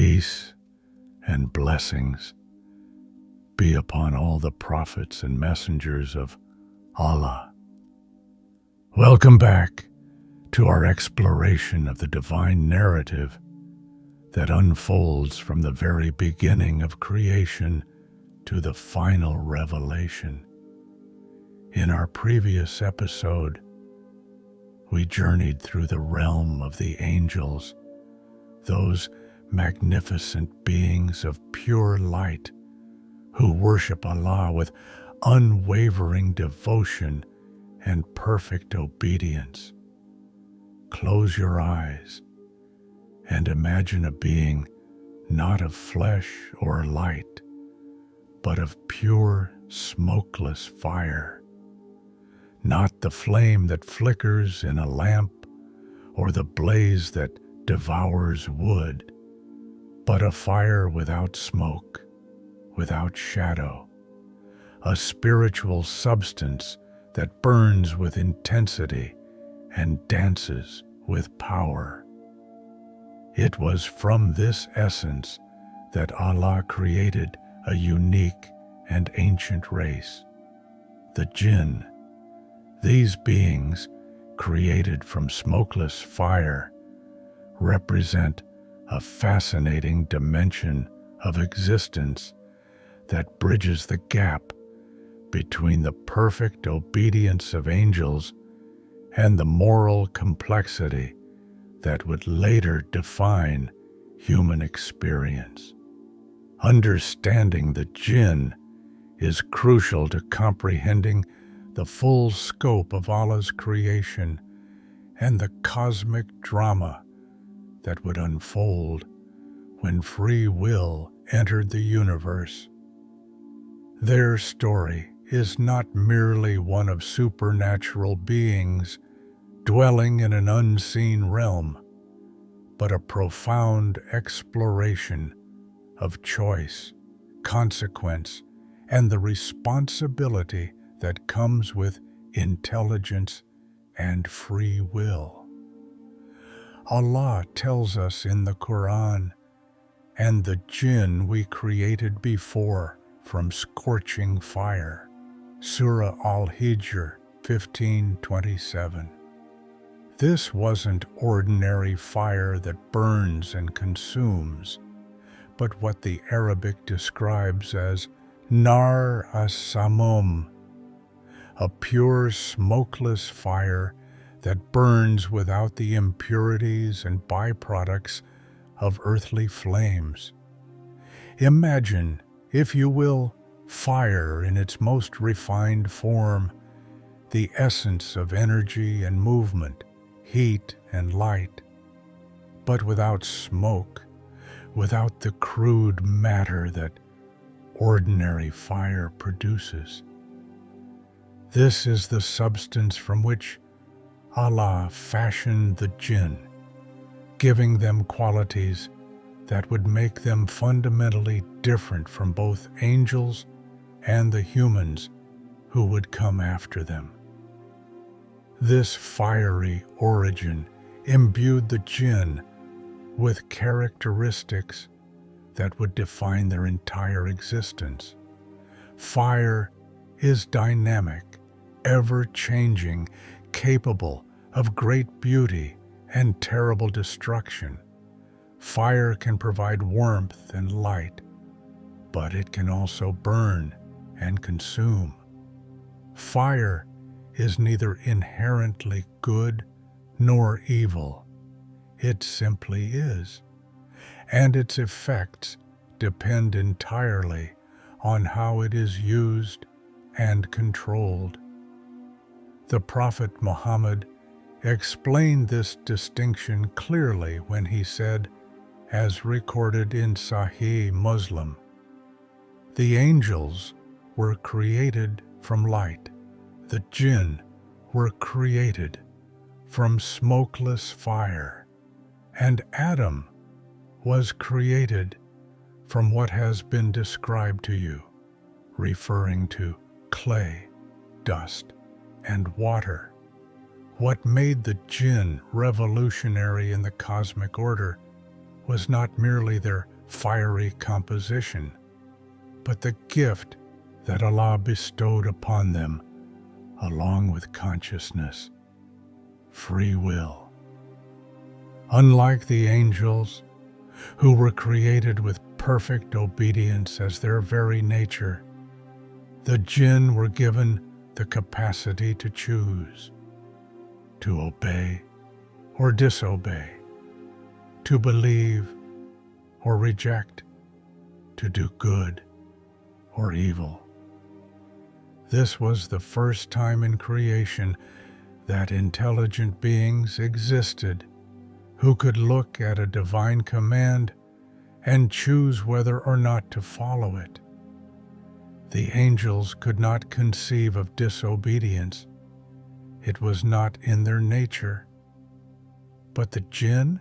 Peace and blessings be upon all the prophets and messengers of Allah. Welcome back to our exploration of the divine narrative that unfolds from the very beginning of creation to the final revelation. In our previous episode, we journeyed through the realm of the angels, those magnificent beings of pure light who worship Allah with unwavering devotion and perfect obedience. Close your eyes and imagine a being not of flesh or light, but of pure, smokeless fire. Not the flame that flickers in a lamp or the blaze that devours wood, but a fire without smoke, without shadow, a spiritual substance that burns with intensity and dances with power. It was from this essence that Allah created a unique and ancient race, the Jinn. These beings, created from smokeless fire, represent a fascinating dimension of existence that bridges the gap between the perfect obedience of angels and the moral complexity that would later define human experience. Understanding the Jinn is crucial to comprehending the full scope of Allah's creation and the cosmic drama that would unfold when free will entered the universe. Their story is not merely one of supernatural beings dwelling in an unseen realm, but a profound exploration of choice, consequence, and the responsibility that comes with intelligence and free will. Allah tells us in the Quran, "And the Jinn we created before from scorching fire." Surah Al-Hijr 15:27. This wasn't ordinary fire that burns and consumes, but what the Arabic describes as nar as-samum, a pure smokeless fire that burns without the impurities and byproducts of earthly flames. Imagine, if you will, fire in its most refined form, the essence of energy and movement, heat and light, but without smoke, without the crude matter that ordinary fire produces. This is the substance from which Allah fashioned the Jinn, giving them qualities that would make them fundamentally different from both angels and the humans who would come after them. This fiery origin imbued the Jinn with characteristics that would define their entire existence. Fire is dynamic, ever-changing, capable of great beauty and terrible destruction. Fire can provide warmth and light, but it can also burn and consume. Fire is neither inherently good nor evil. It simply is, and its effects depend entirely on how it is used and controlled. The Prophet Muhammad explained this distinction clearly when he said, as recorded in Sahih Muslim, "The angels were created from light. The Jinn were created from smokeless fire, and Adam was created from what has been described to you," referring to clay, dust, and water. What made the Jinn revolutionary in the cosmic order was not merely their fiery composition, but the gift that Allah bestowed upon them, along with consciousness, free will. Unlike the angels, who were created with perfect obedience as their very nature, the Jinn were given the capacity to choose, to obey or disobey, to believe or reject, to do good or evil. This was the first time in creation that intelligent beings existed who could look at a divine command and choose whether or not to follow it. The angels could not conceive of disobedience. It was not in their nature. But the Jinn,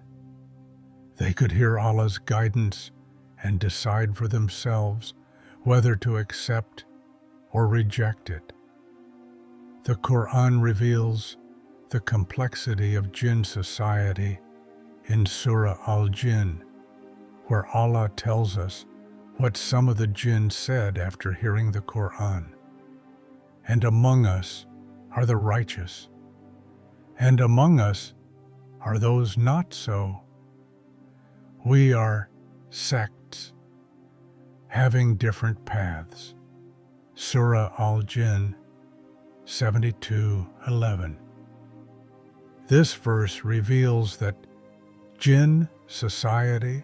they could hear Allah's guidance and decide for themselves whether to accept or reject it. The Quran reveals the complexity of Jinn society in Surah Al-Jinn, where Allah tells us what some of the Jinn said after hearing the Quran. And among us are the righteous, and among us are those not so. We are sects, having different paths. Surah Al-Jinn 72:11. This verse reveals that Jinn society,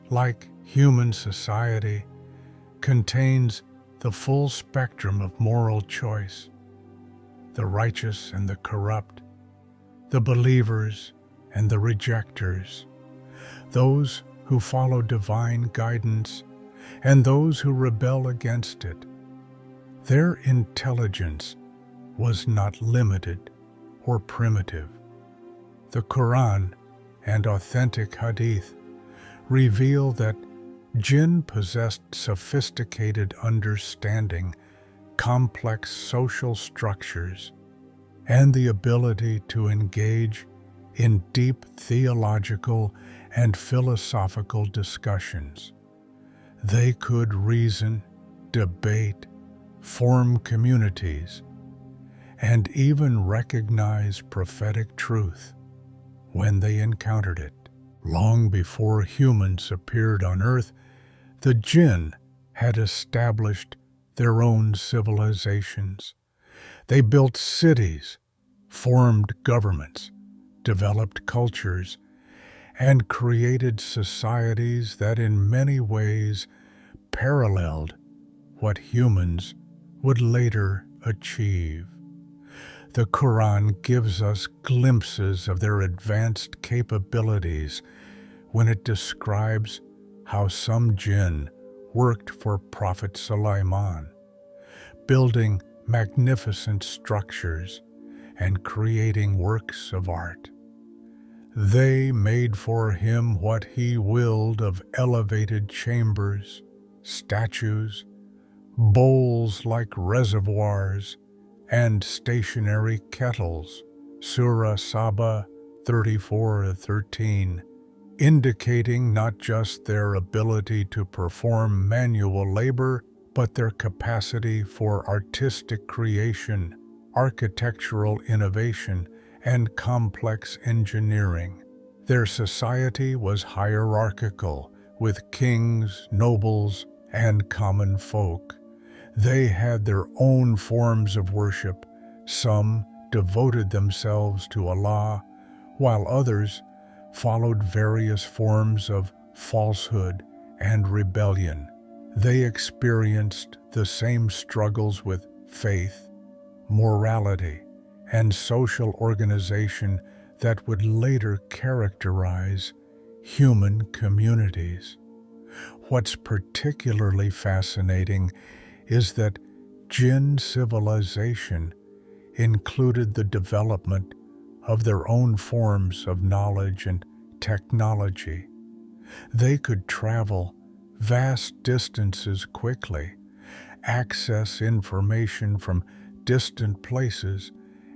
like human society, contains the full spectrum of moral choice: the righteous and the corrupt, the believers and the rejectors, those who follow divine guidance and those who rebel against it. Their intelligence was not limited or primitive. The Quran and authentic Hadith reveal that Jinn possessed sophisticated understanding, complex social structures, and the ability to engage in deep theological and philosophical discussions. They could reason, debate, form communities, and even recognize prophetic truth when they encountered it. Long before humans appeared on Earth, the Jinn had established their own civilizations. They built cities, formed governments, developed cultures, and created societies that in many ways paralleled what humans would later achieve. The Quran gives us glimpses of their advanced capabilities when it describes how some Jinn worked for Prophet Sulaiman, building magnificent structures and creating works of art. They made for him what he willed of elevated chambers, statues, bowls like reservoirs, and stationary kettles. Surah Saba 34:13, indicating not just their ability to perform manual labor, but their capacity for artistic creation, architectural innovation, and complex engineering. Their society was hierarchical, with kings, nobles, and common folk. They had their own forms of worship. Some devoted themselves to Allah, while others followed various forms of falsehood and rebellion. They experienced the same struggles with faith, morality, and social organization that would later characterize human communities. What's particularly fascinating is that Jinn civilization included the development of their own forms of knowledge and technology. They could travel vast distances quickly, access information from distant places,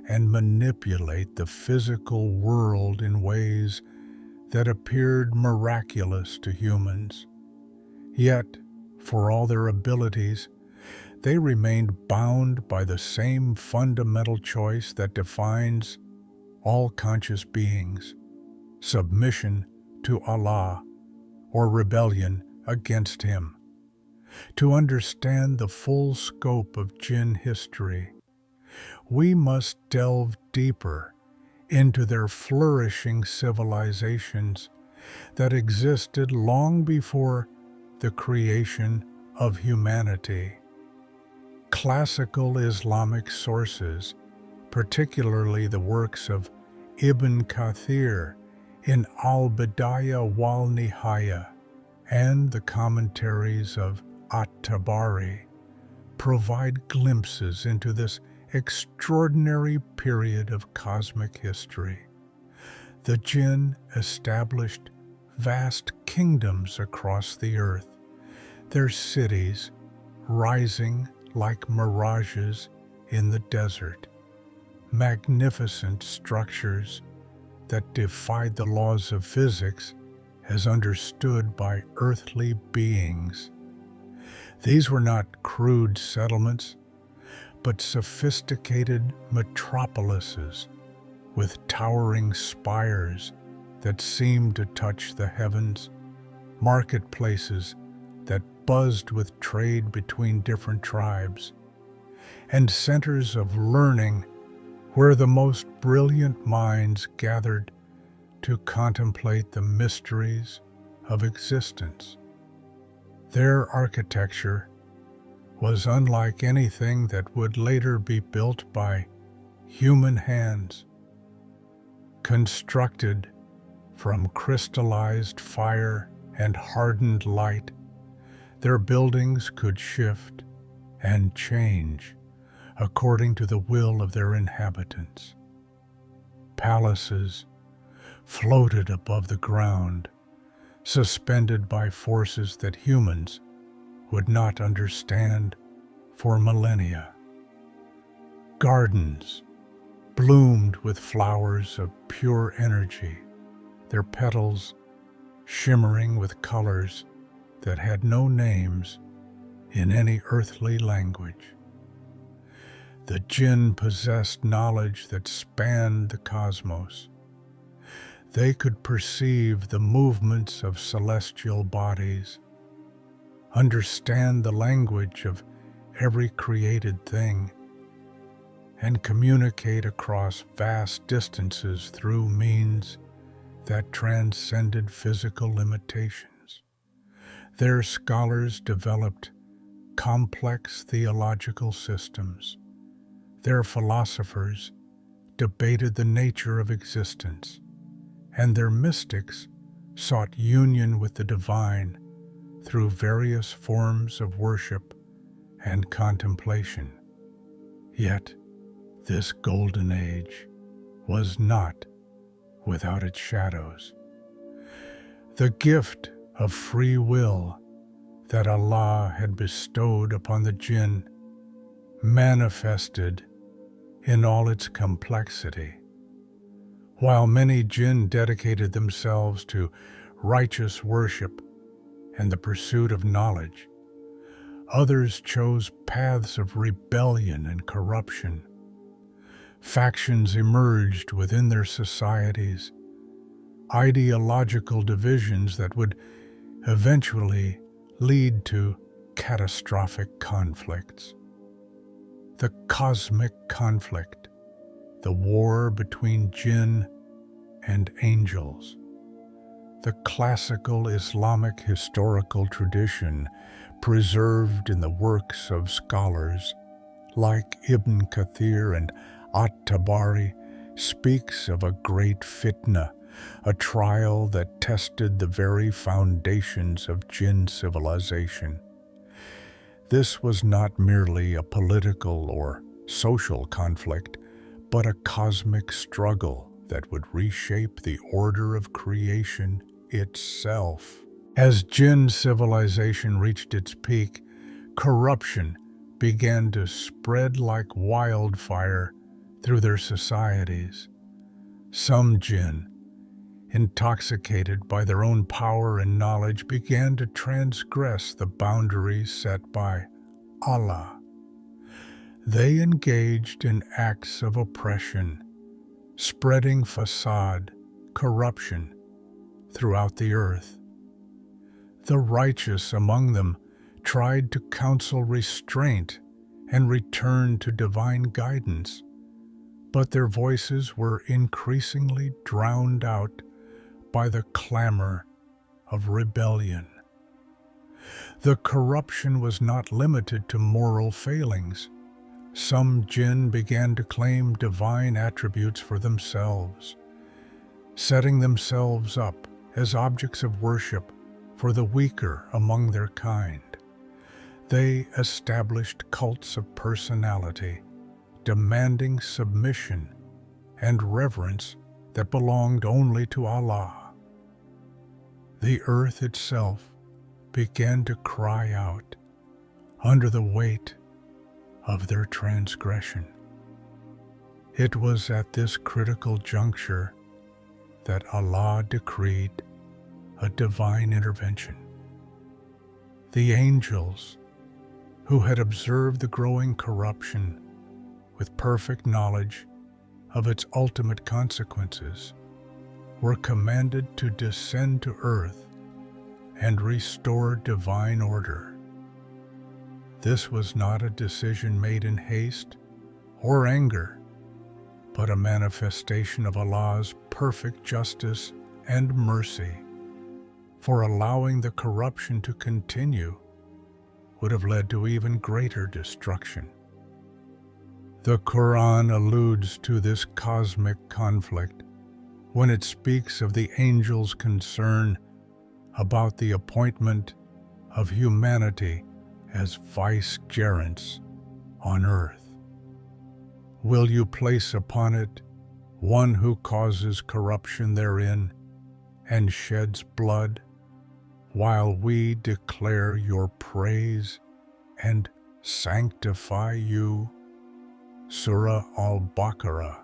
and manipulate the physical world in ways that appeared miraculous to humans. Yet, for all their abilities, they remained bound by the same fundamental choice that defines all conscious beings: submission to Allah or rebellion against Him. To understand the full scope of Jinn history, we must delve deeper into their flourishing civilizations that existed long before the creation of humanity. Classical Islamic sources, particularly the works of Ibn Kathir in Al-Bidayah wal-Nihaya and the commentaries of At-Tabari, provide glimpses into this extraordinary period of cosmic history. The Jinn established vast kingdoms across the earth, their cities rising like mirages in the desert, magnificent structures that defied the laws of physics as understood by earthly beings. These were not crude settlements, but sophisticated metropolises with towering spires that seemed to touch the heavens, marketplaces that buzzed with trade between different tribes, and centers of learning where the most brilliant minds gathered to contemplate the mysteries of existence. Their architecture was unlike anything that would later be built by human hands. Constructed from crystallized fire and hardened light, their buildings could shift and change according to the will of their inhabitants. Palaces floated above the ground, suspended by forces that humans would not understand for millennia. Gardens bloomed with flowers of pure energy, their petals shimmering with colors that had no names in any earthly language. The Jinn possessed knowledge that spanned the cosmos. They could perceive the movements of celestial bodies, understand the language of every created thing, and communicate across vast distances through means that transcended physical limitations. Their scholars developed complex theological systems. Their philosophers debated the nature of existence, and their mystics sought union with the divine through various forms of worship and contemplation. Yet, this golden age was not without its shadows. The gift of free will that Allah had bestowed upon the Jinn manifested in all its complexity. While many Jinn dedicated themselves to righteous worship and the pursuit of knowledge, others chose paths of rebellion and corruption. Factions emerged within their societies, ideological divisions that would eventually lead to catastrophic conflicts. The cosmic conflict, the war between Jinn and angels. The classical Islamic historical tradition preserved in the works of scholars like Ibn Kathir and At-Tabari speaks of a great fitna, a trial that tested the very foundations of Jinn civilization. This was not merely a political or social conflict, but a cosmic struggle that would reshape the order of creation itself. As Jinn civilization reached its peak, corruption began to spread like wildfire through their societies. Some Jinn, intoxicated by their own power and knowledge, began to transgress the boundaries set by Allah. They engaged in acts of oppression, spreading fasad, corruption, throughout the earth. The righteous among them tried to counsel restraint and return to divine guidance, but their voices were increasingly drowned out by the clamor of rebellion. The corruption was not limited to moral failings. Some jinn began to claim divine attributes for themselves, setting themselves up as objects of worship for the weaker among their kind. They established cults of personality, demanding submission and reverence that belonged only to Allah. The earth itself began to cry out under the weight of their transgression. It was at this critical juncture that Allah decreed a divine intervention. The angels, who had observed the growing corruption with perfect knowledge of its ultimate consequences, were commanded to descend to earth and restore divine order. This was not a decision made in haste or anger, but a manifestation of Allah's perfect justice and mercy. For allowing the corruption to continue would have led to even greater destruction. The Quran alludes to this cosmic conflict when it speaks of the angels' concern about the appointment of humanity as vicegerents on earth. Will you place upon it one who causes corruption therein and sheds blood, while we declare your praise and sanctify you? Surah Al-Baqarah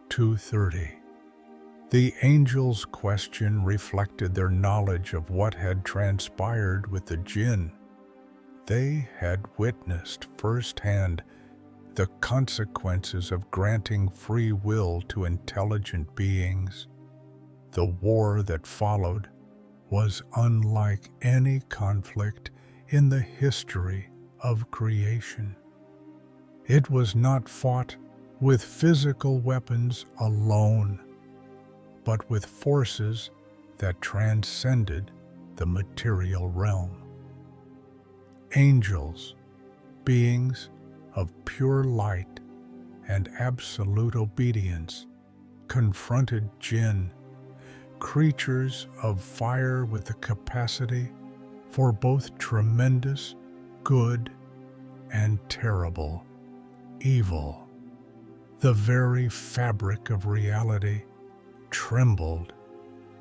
230. The angels' question reflected their knowledge of what had transpired with the jinn. They had witnessed firsthand the consequences of granting free will to intelligent beings. The war that followed was unlike any conflict in the history of creation. It was not fought with physical weapons alone, but with forces that transcended the material realm. Angels, beings of pure light and absolute obedience, confronted jinn, creatures of fire with the capacity for both tremendous good and terrible evil. The very fabric of reality trembled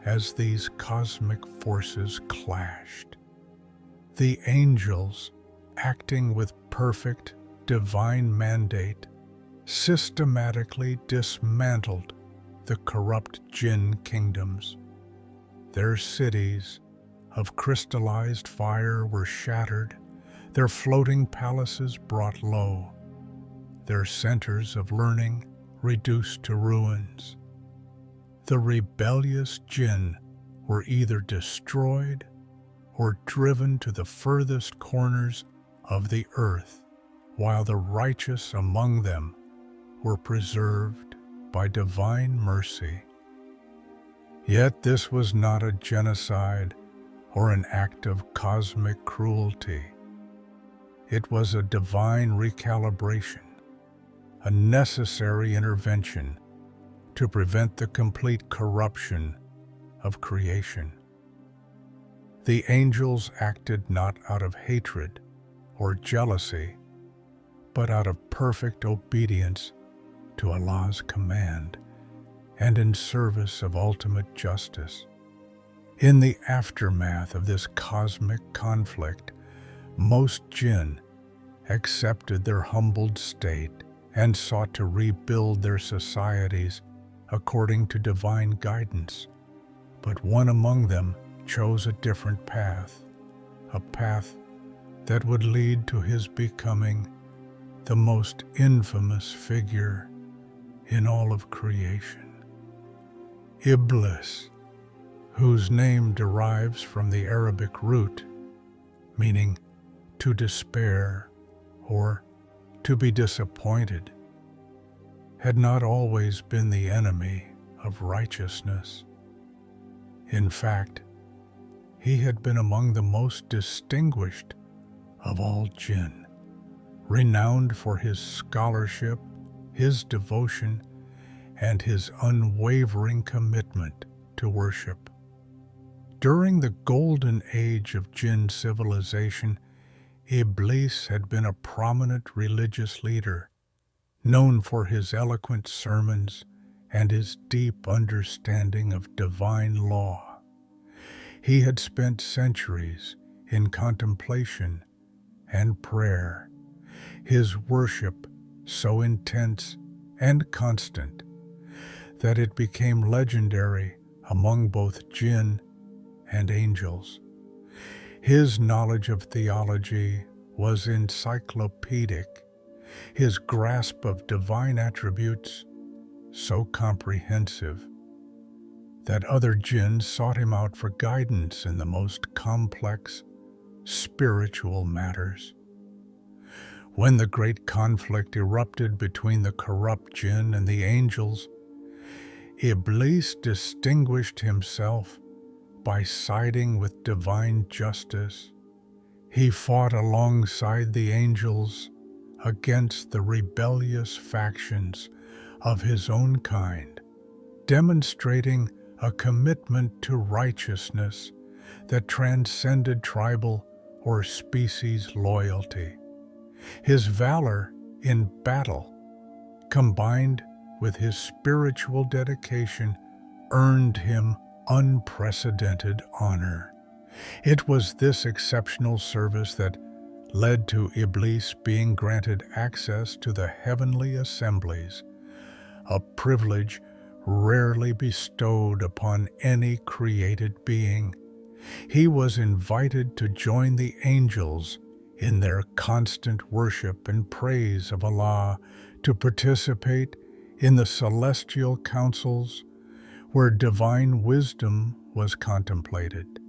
as these cosmic forces clashed. The angels, acting with perfect divine mandate, systematically dismantled the corrupt jinn kingdoms. Their cities of crystallized fire were shattered, their floating palaces brought low, their centers of learning reduced to ruins. The rebellious jinn were either destroyed or driven to the furthest corners of the earth, while the righteous among them were preserved by divine mercy. Yet this was not a genocide or an act of cosmic cruelty. It was a divine recalibration, a necessary intervention to prevent the complete corruption of creation. The angels acted not out of hatred or jealousy, but out of perfect obedience to Allah's command and in service of ultimate justice. In the aftermath of this cosmic conflict, most jinn accepted their humbled state and sought to rebuild their societies according to divine guidance. But one among them chose a different path, a path that would lead to his becoming the most infamous figure in all of creation. Iblīs, whose name derives from the Arabic root meaning to despair or to be disappointed, had not always been the enemy of righteousness. In fact, he had been among the most distinguished of all Jinn, renowned for his scholarship, his devotion, and his unwavering commitment to worship. During the golden age of Jinn civilization, Iblīs had been a prominent religious leader, known for his eloquent sermons and his deep understanding of divine law. He had spent centuries in contemplation and prayer, his worship so intense and constant that it became legendary among both Jinn and angels. His knowledge of theology was encyclopedic, his grasp of divine attributes so comprehensive that other Jinn sought him out for guidance in the most complex spiritual matters. When the great conflict erupted between the corrupt Jinn and the angels, Iblīs distinguished himself by siding with divine justice. He fought alongside the angels against the rebellious factions of his own kind, demonstrating a commitment to righteousness that transcended tribal or species loyalty. His valor in battle, combined with his spiritual dedication, earned him unprecedented honor. It was this exceptional service that led to Iblīs being granted access to the heavenly assemblies, a privilege rarely bestowed upon any created being. He was invited to join the angels in their constant worship and praise of Allah, to participate in the celestial councils where divine wisdom was contemplated,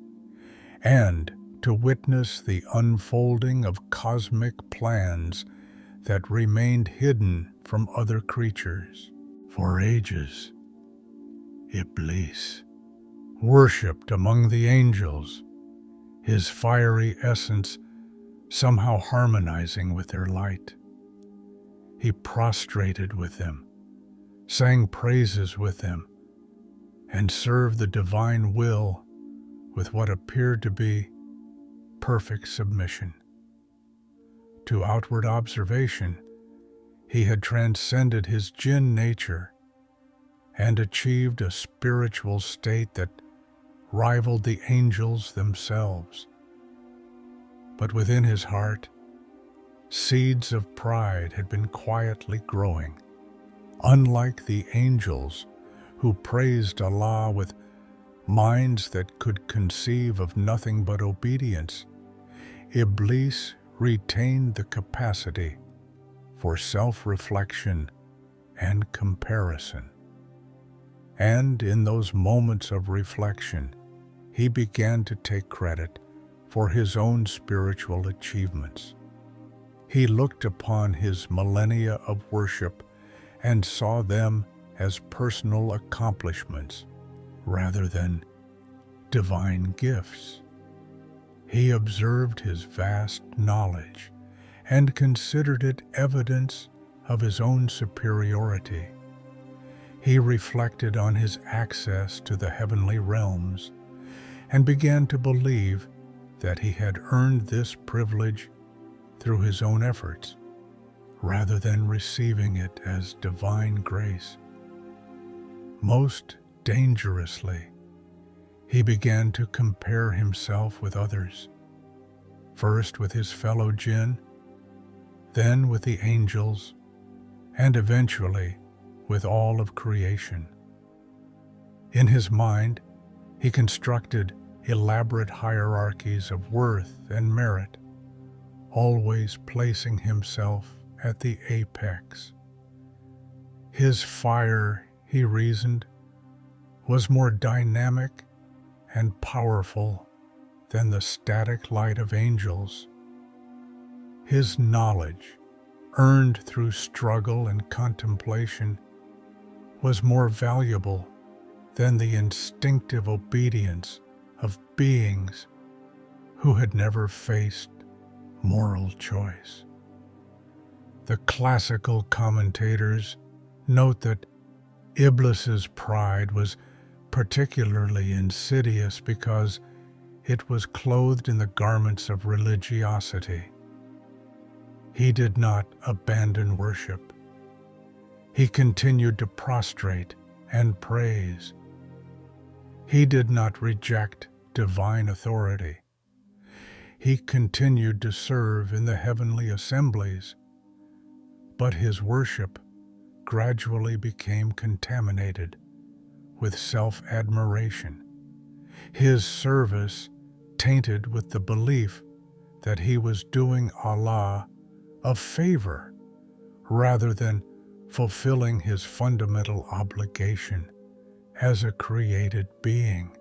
and to witness the unfolding of cosmic plans that remained hidden from other creatures. For ages, Iblīs worshipped among the angels, his fiery essence somehow harmonizing with their light. He prostrated with them, sang praises with them, and served the divine will with what appeared to be perfect submission. To outward observation, he had transcended his Jinn nature and achieved a spiritual state that rivaled the angels themselves. But within his heart, seeds of pride had been quietly growing. Unlike the angels, who praised Allah with minds that could conceive of nothing but obedience, Iblīs retained the capacity for self-reflection and comparison. And in those moments of reflection, he began to take credit for his own spiritual achievements. He looked upon his millennia of worship and saw them as personal accomplishments rather than divine gifts. He observed his vast knowledge and considered it evidence of his own superiority. He reflected on his access to the heavenly realms and began to believe that he had earned this privilege through his own efforts rather than receiving it as divine grace. Most dangerously, he began to compare himself with others, first with his fellow Jinn, then with the angels, and eventually with all of creation. In his mind, He constructed elaborate hierarchies of worth and merit, always placing himself at the apex. His fire, he reasoned, was more dynamic and powerful than the static light of angels. His knowledge, earned through struggle and contemplation, was more valuable than the instinctive obedience of beings who had never faced moral choice. The classical commentators note that Iblis's pride was particularly insidious because it was clothed in the garments of religiosity. He did not abandon worship. He continued to prostrate and praise. He did not reject divine authority. He continued to serve in the heavenly assemblies, but his worship gradually became contaminated with self-admiration, his service tainted with the belief that he was doing Allah a favor rather than fulfilling his fundamental obligation as a created being.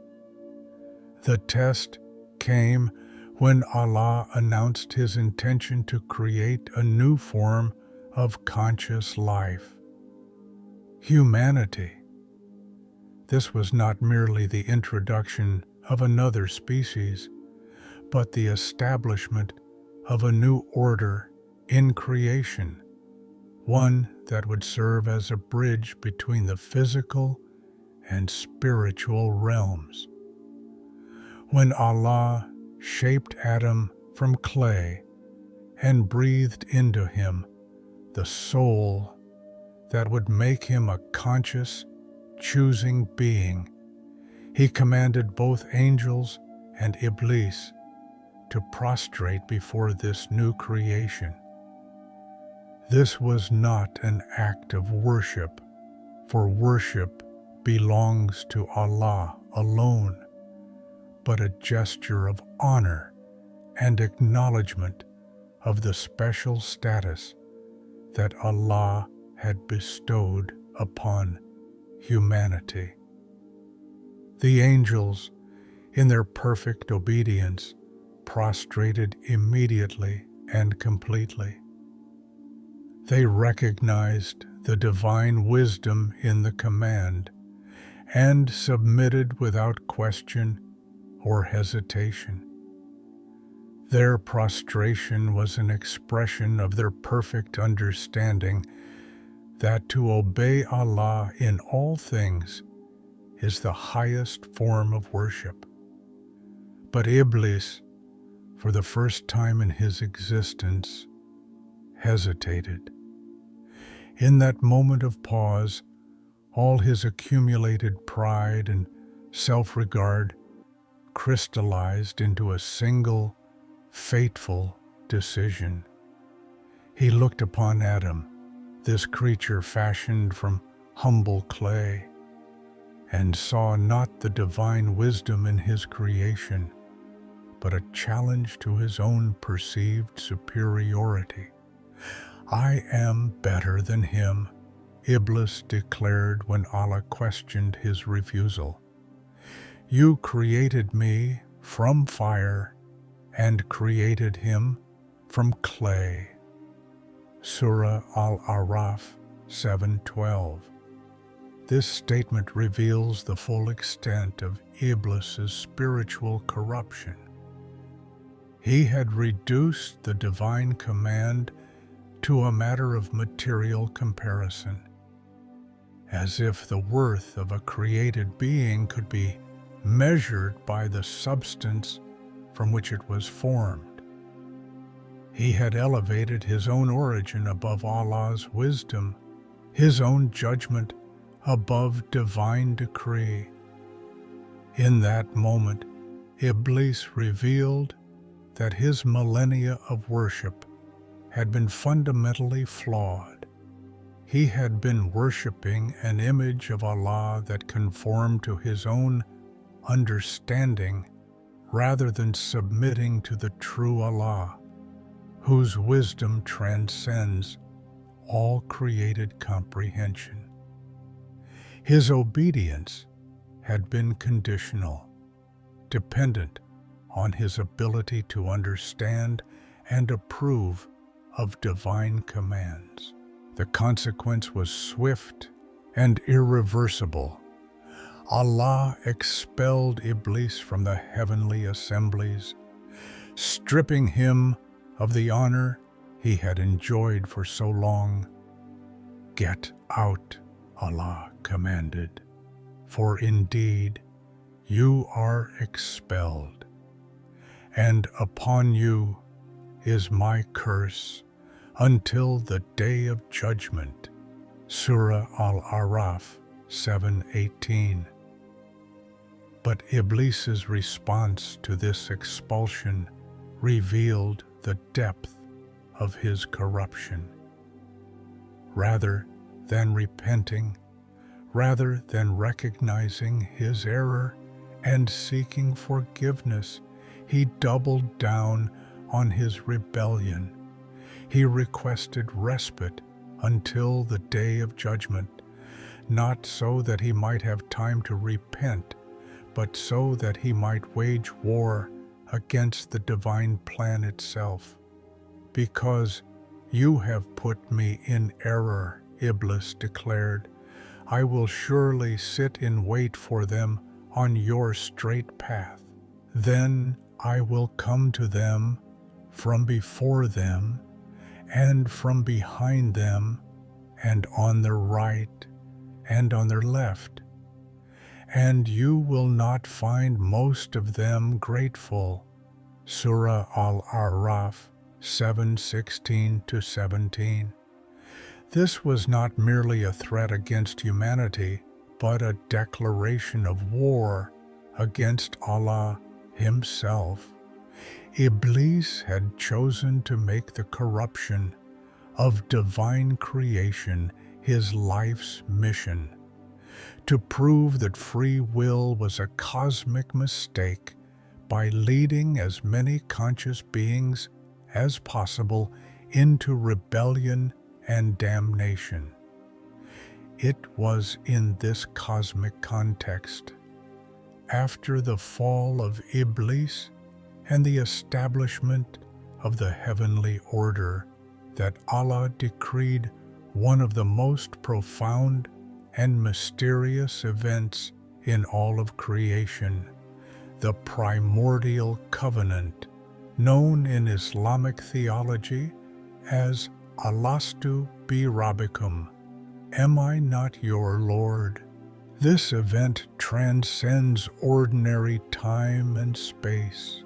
The test came when Allah announced his intention to create a new form of conscious life, humanity. This was not merely the introduction of another species, but the establishment of a new order in creation, one that would serve as a bridge between the physical and spiritual realms. When Allah shaped Adam from clay and breathed into him the soul that would make him a conscious, choosing being, he commanded both angels and Iblīs to prostrate before this new creation. This was not an act of worship, for worship belongs to Allah alone, but a gesture of honor and acknowledgement of the special status that Allah had bestowed upon humanity. The angels, in their perfect obedience, prostrated immediately and completely. They recognized the divine wisdom in the command and submitted without question or hesitation. Their prostration was an expression of their perfect understanding that to obey Allah in all things is the highest form of worship. But Iblīs, for the first time in his existence, hesitated. In that moment of pause, all his accumulated pride and self-regard crystallized into a single, fateful decision. He looked upon Adam, this creature fashioned from humble clay, and saw not the divine wisdom in his creation, but a challenge to his own perceived superiority. "I am better than him," Iblīs declared when Allah questioned his refusal. "You created me from fire and created him from clay." Surah Al-A'raf 7:12. This statement reveals the full extent of Iblīs's spiritual corruption. He had reduced the divine command to a matter of material comparison, as if the worth of a created being could be measured by the substance from which it was formed. He had elevated his own origin above Allah's wisdom, his own judgment above divine decree. In that moment, Iblīs revealed that his millennia of worship had been fundamentally flawed. He had been worshiping an image of Allah that conformed to his own understanding rather than submitting to the true Allah, whose wisdom transcends all created comprehension. His obedience had been conditional, dependent on his ability to understand and approve of divine commands. The consequence was swift and irreversible. Allah expelled Iblīs from the heavenly assemblies, stripping him of the honor he had enjoyed for so long. "Get out," Allah commanded, "for indeed you are expelled, and upon you is my curse until the day of judgment." Surah Al-Araf 7:18. But Iblīs's response to this expulsion revealed the depth of his corruption. Rather than repenting, rather than recognizing his error and seeking forgiveness, he doubled down on his rebellion. He requested respite until the day of judgment, not so that he might have time to repent, but so that he might wage war against the divine plan itself. "Because you have put me in error," Iblīs declared, "I will surely sit in wait for them on your straight path. Then I will come to them from before them and from behind them and on their right and on their left. And you will not find most of them grateful." Surah Al-Araf 7:16-17. This was not merely a threat against humanity, but a declaration of war against Allah himself. Iblīs had chosen to make the corruption of divine creation his life's mission, to prove that free will was a cosmic mistake by leading as many conscious beings as possible into rebellion and damnation. It was in this cosmic context, after the fall of Iblīs and the establishment of the heavenly order, that Allah decreed one of the most profound and mysterious events in all of creation, the Primordial Covenant, known in Islamic theology as Alastu bi-Rabbikum, "Am I not your Lord?" This event transcends ordinary time and space,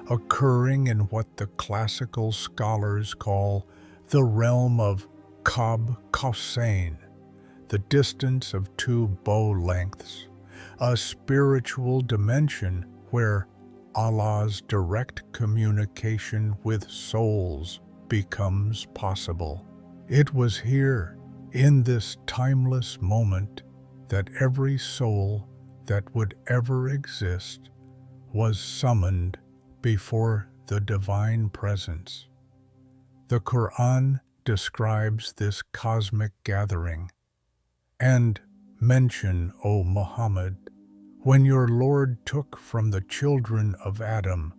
occurring in what the classical scholars call the realm of Qab Qausain, the distance of two bow lengths, a spiritual dimension where Allah's direct communication with souls becomes possible. It was here, in this timeless moment, that every soul that would ever exist was summoned before the divine presence. The Quran describes this cosmic gathering, "And mention, O Muhammad, when your Lord took from the children of Adam,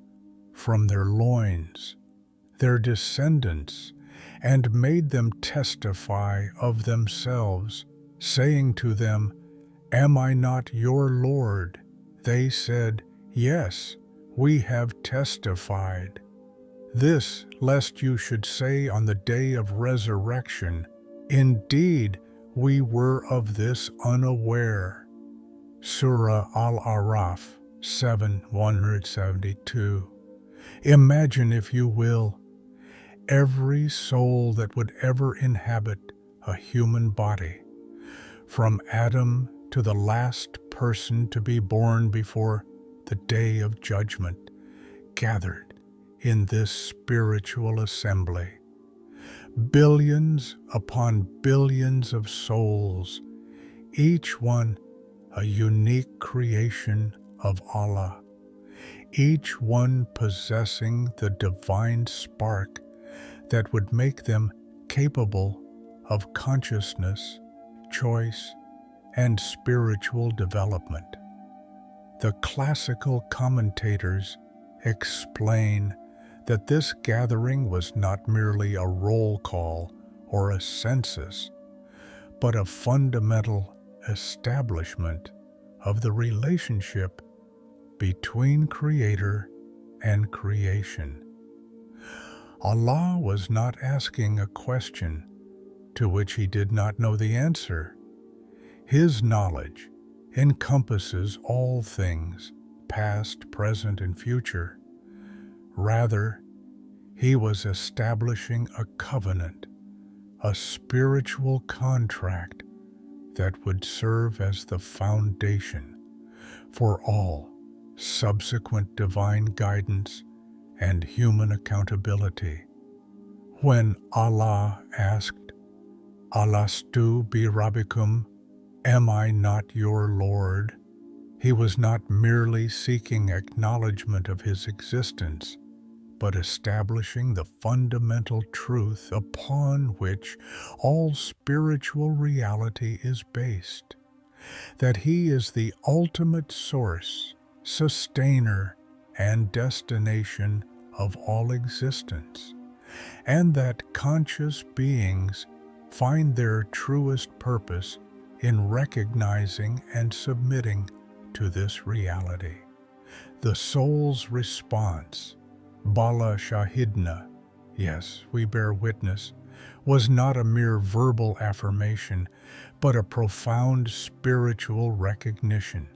from their loins, their descendants, and made them testify of themselves, saying to them, 'Am I not your Lord?' They said, 'Yes, we have testified.' This, lest you should say on the day of resurrection, 'Indeed, we were of this unaware.'" Surah Al-Araf 7:172. Imagine, if you will, every soul that would ever inhabit a human body, from Adam to the last person to be born before the day of judgment, gathered in this spiritual assembly. Billions upon billions of souls, each one a unique creation of Allah, each one possessing the divine spark that would make them capable of consciousness, choice, and spiritual development. The classical commentators explain that this gathering was not merely a roll call or a census, but a fundamental establishment of the relationship between Creator and creation. Allah was not asking a question to which He did not know the answer. His knowledge encompasses all things, past, present, and future. Rather, He was establishing a covenant, a spiritual contract that would serve as the foundation for all subsequent divine guidance and human accountability. When Allah asked, "Alastu bi-Rabbikum, am I not your Lord?" He was not merely seeking acknowledgement of His existence, but establishing the fundamental truth upon which all spiritual reality is based, that He is the ultimate source, sustainer, and destination of all existence, and that conscious beings find their truest purpose in recognizing and submitting to this reality. The soul's response, Bala Shahidna, yes, we bear witness, was not a mere verbal affirmation, but a profound spiritual recognition.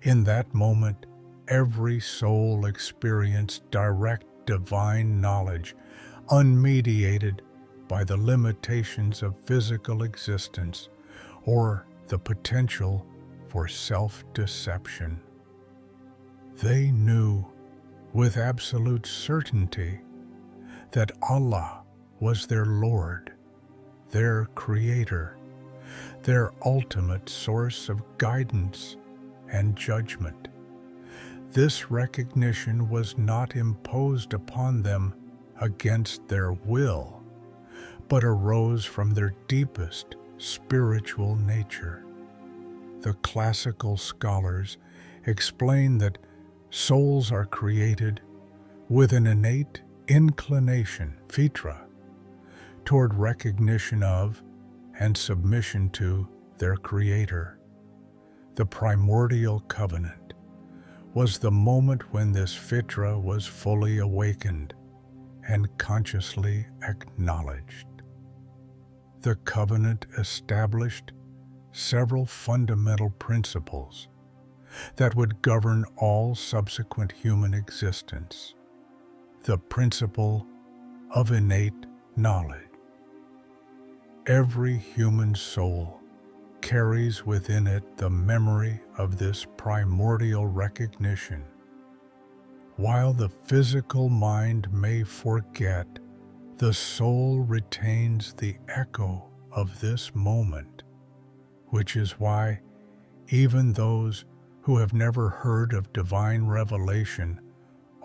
In that moment, every soul experienced direct divine knowledge, unmediated by the limitations of physical existence or the potential for self-deception. They knew with absolute certainty that Allah was their Lord, their Creator, their ultimate source of guidance and judgment. This recognition was not imposed upon them against their will, but arose from their deepest spiritual nature. The classical scholars explain that souls are created with an innate inclination, fitra, toward recognition of and submission to their Creator. The Primordial Covenant was the moment when this fitra was fully awakened and consciously acknowledged. The covenant established several fundamental principles that would govern all subsequent human existence. The principle of innate knowledge. Every human soul carries within it the memory of this primordial recognition. While the physical mind may forget, the soul retains the echo of this moment, which is why even those who have never heard of divine revelation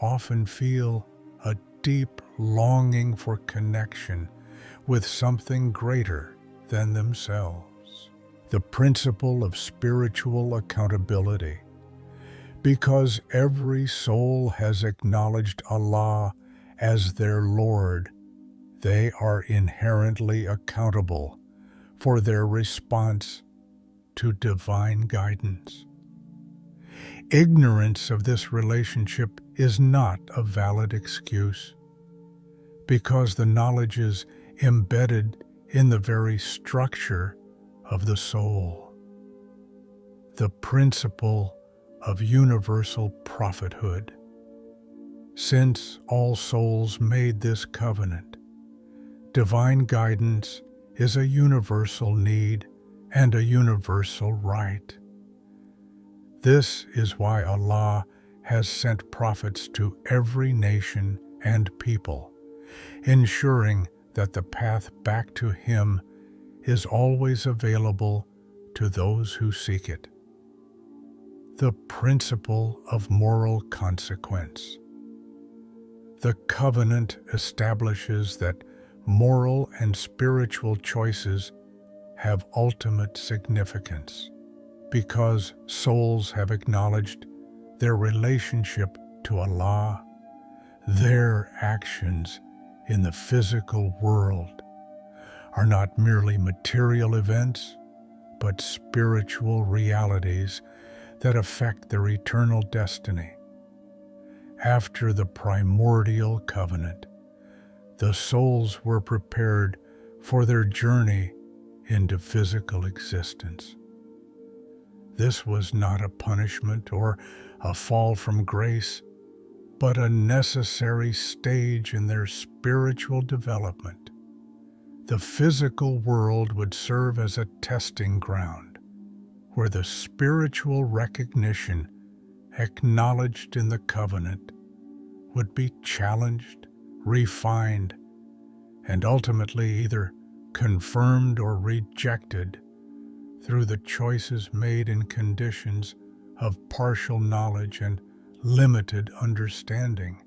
often feel a deep longing for connection with something greater than themselves. The principle of spiritual accountability. Because every soul has acknowledged Allah as their Lord, they are inherently accountable for their response to divine guidance. Ignorance of this relationship is not a valid excuse, because the knowledge is embedded in the very structure of the soul. The principle of universal prophethood. Since all souls made this covenant, divine guidance is a universal need and a universal right. This is why Allah has sent prophets to every nation and people, ensuring that the path back to Him is always available to those who seek it. the principle of moral consequence. The covenant establishes that moral and spiritual choices have ultimate significance because souls have acknowledged their relationship to Allah. Their actions in the physical world are not merely material events, but spiritual realities that affect their eternal destiny. After the Primordial Covenant, the souls were prepared for their journey into physical existence. This was not a punishment or a fall from grace, but a necessary stage in their spiritual development. The physical world would serve as a testing ground, where the spiritual recognition acknowledged in the covenant would be challenged, refined, and ultimately either confirmed or rejected through the choices made in conditions of partial knowledge and limited understanding.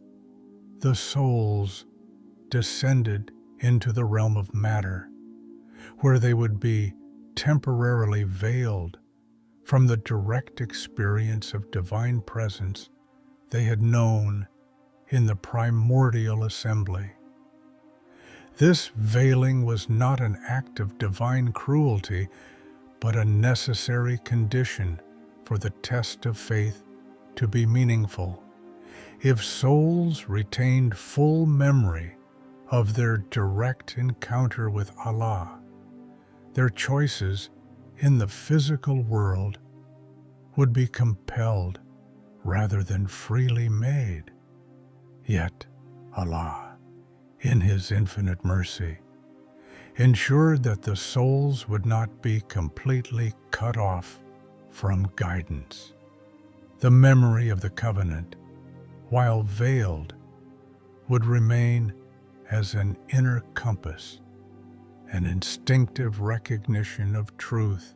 The souls descended into the realm of matter, where they would be temporarily veiled from the direct experience of divine presence they had known in the primordial assembly. This veiling was not an act of divine cruelty, but a necessary condition for the test of faith to be meaningful. If souls retained full memory of their direct encounter with Allah, their choices in the physical world would be compelled rather than freely made. Yet Allah, in His infinite mercy, ensured that the souls would not be completely cut off from guidance. The memory of the covenant, while veiled, would remain as an inner compass, an instinctive recognition of truth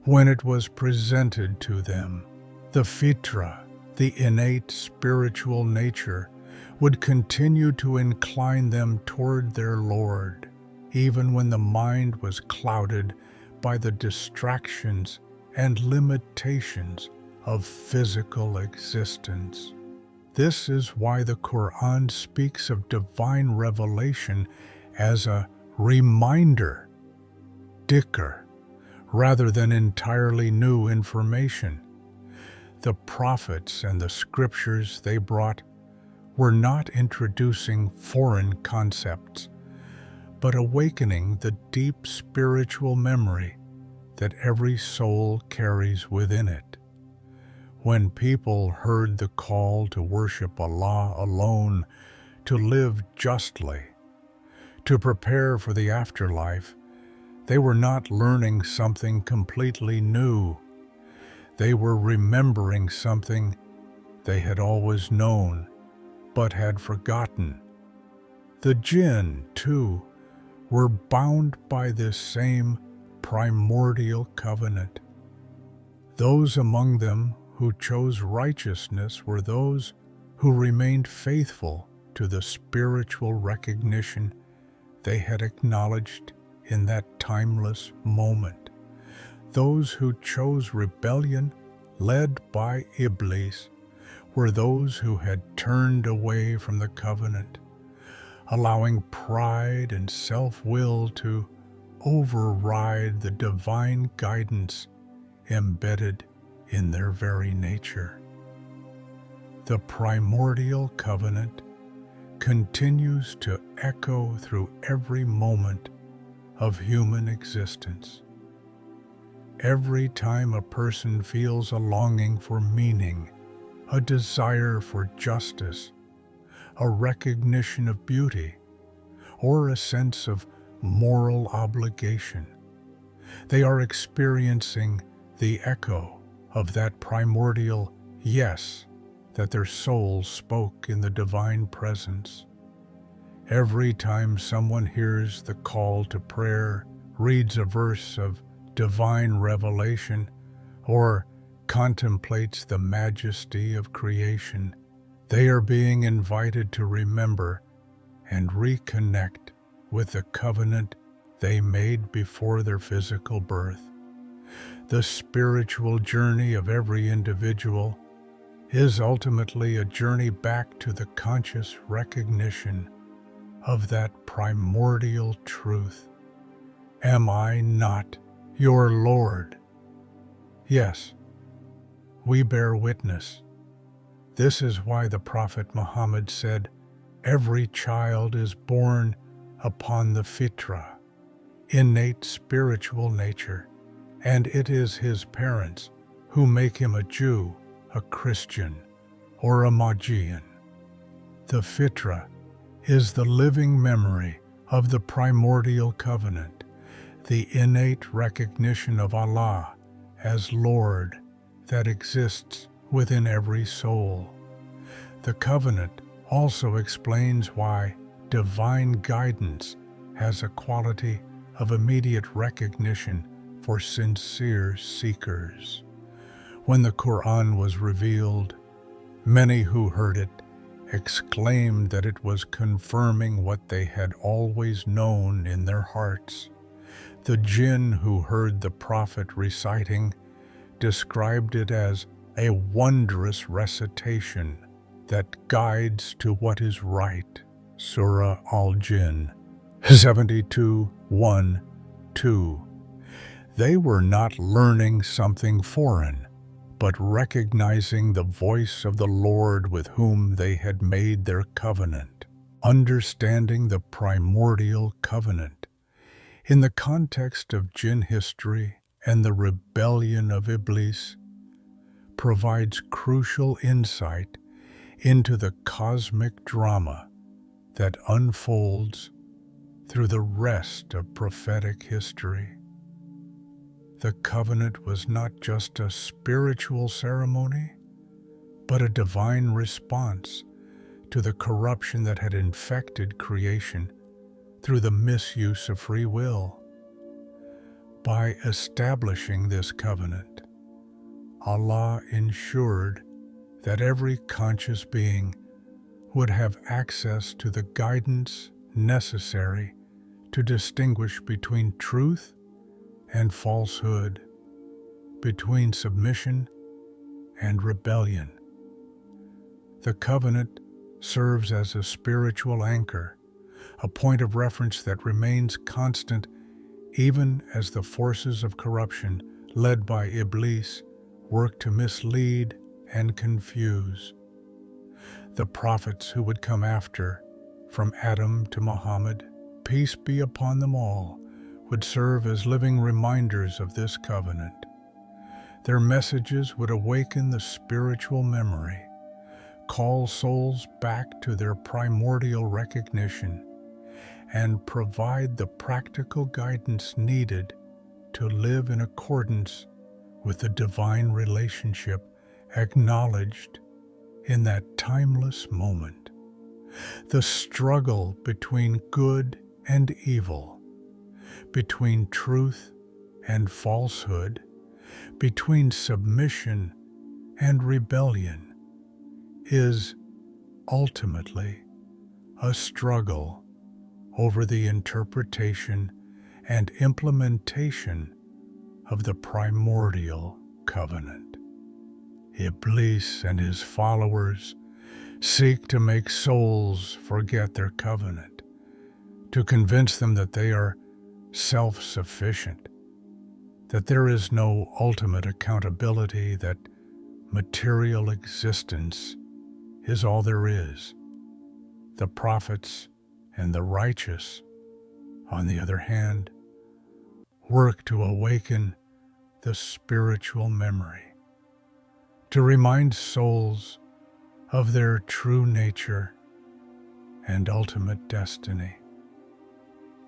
when it was presented to them. The fitra, the innate spiritual nature, would continue to incline them toward their Lord, even when the mind was clouded by the distractions and limitations of physical existence. This is why the Quran speaks of divine revelation as a reminder, dhikr, rather than entirely new information. The prophets and the scriptures they brought were not introducing foreign concepts, but awakening the deep spiritual memory that every soul carries within it. When people heard the call to worship Allah alone, to live justly, to prepare for the afterlife, they were not learning something completely new. They were remembering something they had always known, but had forgotten. The Jinn, too, were bound by this same primordial covenant. Those among them who chose righteousness were those who remained faithful to the spiritual recognition they had acknowledged in that timeless moment. Those who chose rebellion, led by Iblīs, were those who had turned away from the covenant, allowing pride and self-will to override the divine guidance embedded in their very nature. The Primordial Covenant continues to echo through every moment of human existence. Every time a person feels a longing for meaning, a desire for justice, a recognition of beauty, or a sense of moral obligation, they are experiencing the echo of that primordial yes that their souls spoke in the divine presence. Every time someone hears the call to prayer, reads a verse of divine revelation, or contemplates the majesty of creation, they are being invited to remember and reconnect with the covenant they made before their physical birth. The spiritual journey of every individual is ultimately a journey back to the conscious recognition of that primordial truth. Am I not your Lord? Yes, we bear witness. This is why the Prophet Muhammad said, "Every child is born upon the fitra, innate spiritual nature, and it is his parents who make him a Jew, a Christian, or a Magian." The fitra is the living memory of the primordial covenant, the innate recognition of Allah as Lord that exists within every soul. The covenant also explains why divine guidance has a quality of immediate recognition for sincere seekers. When the Quran was revealed, many who heard it exclaimed that it was confirming what they had always known in their hearts. The Jinn who heard the Prophet reciting described it as a wondrous recitation that guides to what is right. Surah Al-Jinn 72:1-2. They were not learning something foreign, but recognizing the voice of the Lord with whom they had made their covenant. Understanding the primordial covenant in the context of Jinn history and the rebellion of Iblīs provides crucial insight into the cosmic drama that unfolds through the rest of prophetic history. The covenant was not just a spiritual ceremony, but a divine response to the corruption that had infected creation through the misuse of free will. By establishing this covenant, Allah ensured that every conscious being would have access to the guidance necessary to distinguish between truth and falsehood, between submission and rebellion. The covenant serves as a spiritual anchor, a point of reference that remains constant even as the forces of corruption led by Iblīs work to mislead and confuse. The prophets who would come after, from Adam to Muhammad, peace be upon them all, would serve as living reminders of this covenant. Their messages would awaken the spiritual memory, call souls back to their primordial recognition, and provide the practical guidance needed to live in accordance with the divine relationship acknowledged in that timeless moment. The struggle between good and evil, between truth and falsehood, between submission and rebellion, is ultimately a struggle over the interpretation and implementation of the primordial covenant. Iblīs and his followers seek to make souls forget their covenant, to convince them that they are self-sufficient, that there is no ultimate accountability, that material existence is all there is. The prophets and the righteous, on the other hand, work to awaken the spiritual memory, to remind souls of their true nature and ultimate destiny.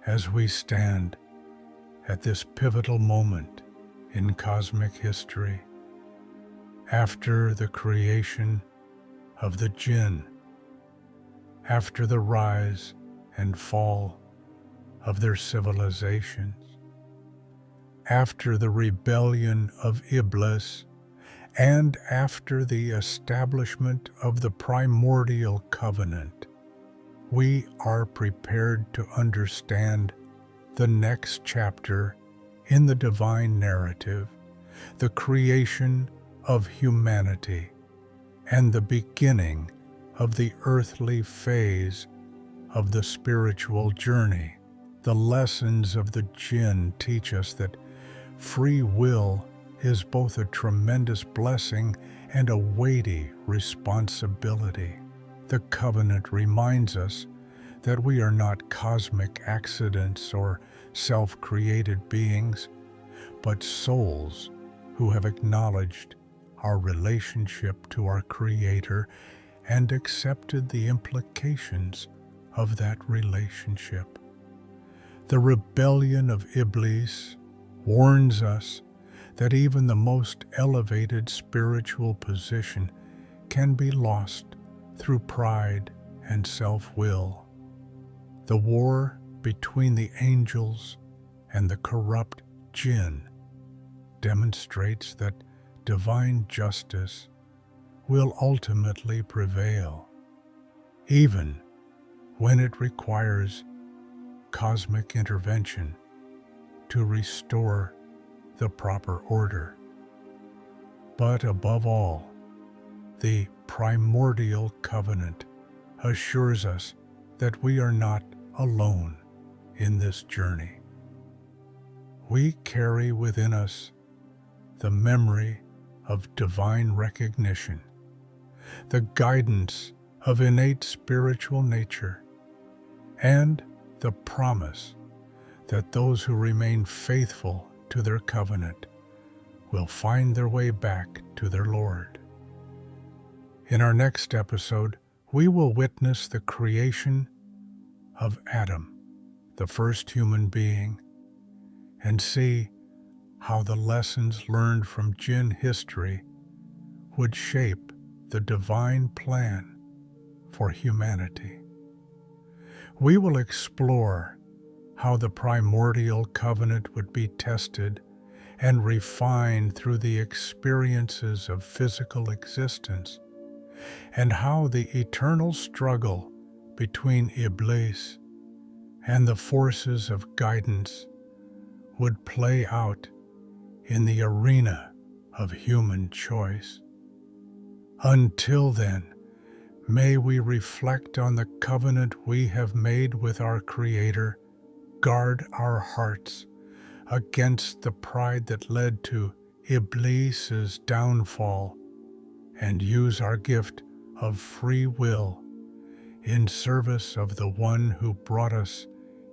As we stand at this pivotal moment in cosmic history, after the creation of the Jinn, after the rise and fall of their civilizations, after the rebellion of Iblīs and after the establishment of the Primordial Covenant, we are prepared to understand the next chapter in the divine narrative, the creation of humanity, and the beginning of the earthly phase of the spiritual journey. The lessons of the Jinn teach us that free will is both a tremendous blessing and a weighty responsibility. The covenant reminds us that we are not cosmic accidents or self-created beings, but souls who have acknowledged our relationship to our Creator and accepted the implications of that relationship. The rebellion of Iblīs warns us that even the most elevated spiritual position can be lost through pride and self-will. The war between the angels and the corrupt Jinn demonstrates that divine justice will ultimately prevail, even when it requires cosmic intervention to restore the proper order. But above all, the Primordial Covenant assures us that we are not alone in this journey. We carry within us the memory of divine recognition, the guidance of innate spiritual nature, and the promise that those who remain faithful to their covenant will find their way back to their Lord. In our next episode, we will witness the creation of Adam, the first human being, and see how the lessons learned from Jinn history would shape the divine plan for humanity. We will explore how the Primordial Covenant would be tested and refined through the experiences of physical existence, and how the eternal struggle between Iblīs and the forces of guidance would play out in the arena of human choice. Until then, may we reflect on the covenant we have made with our Creator, guard our hearts against the pride that led to Iblīs' downfall, and use our gift of free will in service of the one who brought us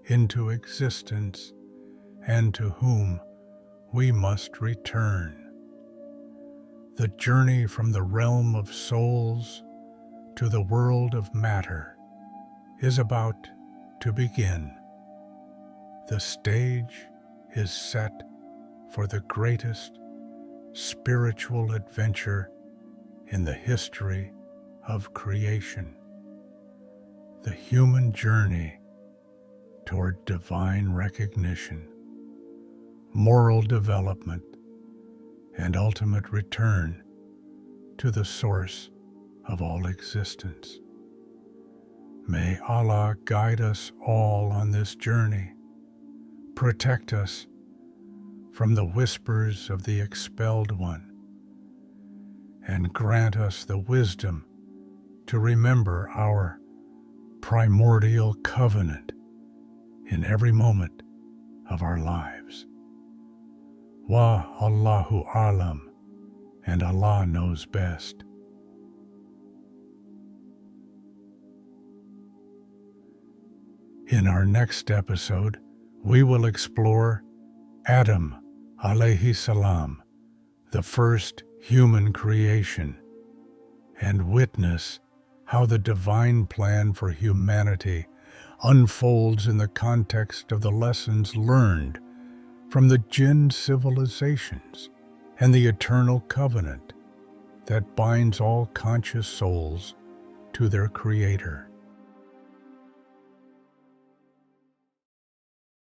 into existence and to whom we must return. The journey from the realm of souls to the world of matter is about to begin. The stage is set for the greatest spiritual adventure in the history of creation, the human journey toward divine recognition, moral development, and ultimate return to the source of all existence. May Allah guide us all on this journey, protect us from the whispers of the expelled one, and grant us the wisdom to remember our primordial covenant in every moment of our lives. Wa Allahu Alam, and Allah knows best. In our next episode, we will explore Adam alayhi salam, the first human creation, and witness how the divine plan for humanity unfolds in the context of the lessons learned from the Jinn civilizations and the eternal covenant that binds all conscious souls to their Creator.